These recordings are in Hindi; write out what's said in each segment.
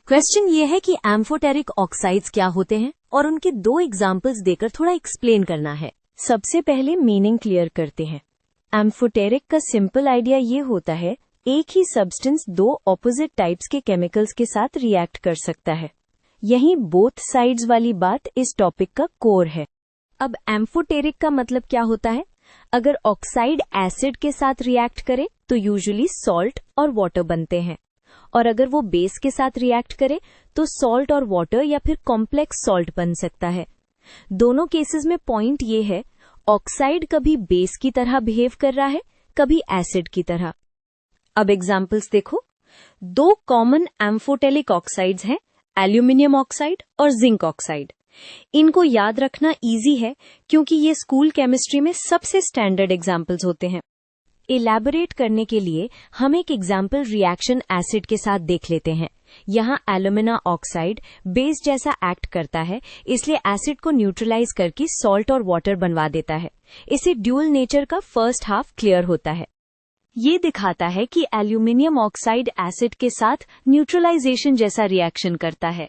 क्वेश्चन ये है कि एम्फोटेरिक ऑक्साइड्स क्या होते हैं और उनके 2 एग्जाम्पल्स देकर थोड़ा एक्सप्लेन करना है। सबसे पहले मीनिंग क्लियर करते हैं। एम्फोटेरिक का सिंपल आइडिया ये होता है, एक ही सब्सटेंस 2 ऑपोजिट टाइप्स के केमिकल्स के साथ रिएक्ट कर सकता है। यही बोथ साइड्स वाली बात इस टॉपिक का कोर है। अब एम्फोटेरिक का मतलब क्या होता है? अगर ऑक्साइड एसिड के साथ रिएक्ट करे तो यूजुअली सॉल्ट और वाटर बनते हैं, और अगर वो बेस के साथ रिएक्ट करे तो सॉल्ट और वाटर या फिर कॉम्प्लेक्स सॉल्ट बन सकता है। दोनों केसेस में पॉइंट ये है, ऑक्साइड कभी बेस की तरह बिहेव कर रहा है, कभी एसिड की तरह। अब एग्जाम्पल्स देखो। 2 कॉमन एम्फोटेरिक ऑक्साइड्स हैं, एल्यूमिनियम ऑक्साइड और जिंक ऑक्साइड। इनको याद रखना इजी है क्योंकि ये स्कूल केमिस्ट्री में सबसे स्टैंडर्ड एग्जाम्पल्स होते हैं। इलैबोरेट करने के लिए हम एक एग्जाम्पल रिएक्शन एसिड के साथ देख लेते हैं। यहाँ एल्यूमिना ऑक्साइड बेस जैसा एक्ट करता है, इसलिए एसिड को न्यूट्रलाइज करके सॉल्ट और वाटर बनवा देता है। इसे ड्यूअल नेचर का फर्स्ट हाफ क्लियर होता है। ये दिखाता है कि एल्यूमिनियम ऑक्साइड एसिड के साथ न्यूट्रलाइजेशन जैसा रिएक्शन करता है।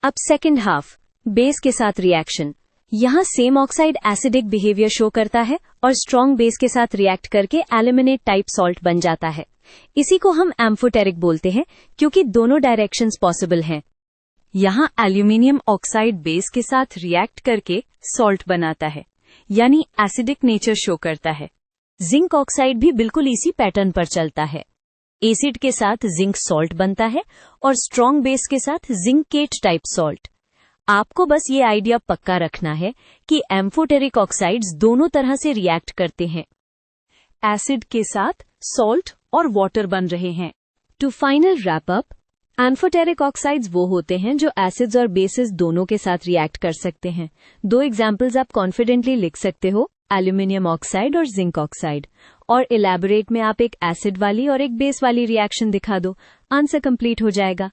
अब सेकेंड हाफ, बेस के साथ रिएक्शन। यहाँ same oxide acidic behaviour show करता है और स्ट्रॉन्ग बेस के साथ रिएक्ट करके एल्यूमिनेट टाइप सॉल्ट बन जाता है। इसी को हम एम्फोटेरिक बोलते हैं क्योंकि दोनों डायरेक्शंस पॉसिबल हैं। यहाँ एल्यूमिनियम ऑक्साइड बेस के साथ रिएक्ट करके सॉल्ट बनाता है, यानी एसिडिक नेचर शो करता है। जिंक ऑक्साइड भी बिल्कुल इसी पैटर्न पर चलता है। एसिड के साथ जिंक सॉल्ट बनता है और स्ट्रॉन्ग बेस के साथ जिंकेट टाइप सॉल्ट। आपको बस ये आइडिया पक्का रखना है कि एम्फोटेरिक ऑक्साइड्स दोनों तरह से रिएक्ट करते हैं। एसिड के साथ सॉल्ट और वाटर बन रहे हैं। To final wrap up, amphoteric oxides वो होते हैं जो एसिड्स और बेसिस दोनों के साथ रिएक्ट कर सकते हैं। 2 एग्जाम्पल्स आप कॉन्फिडेंटली लिख सकते हो, एल्यूमिनियम ऑक्साइड और जिंक ऑक्साइड। और इलैबोरेट में आप एक एसिड वाली और एक बेस वाली रिएक्शन दिखा दो, आंसर कंप्लीट हो जाएगा।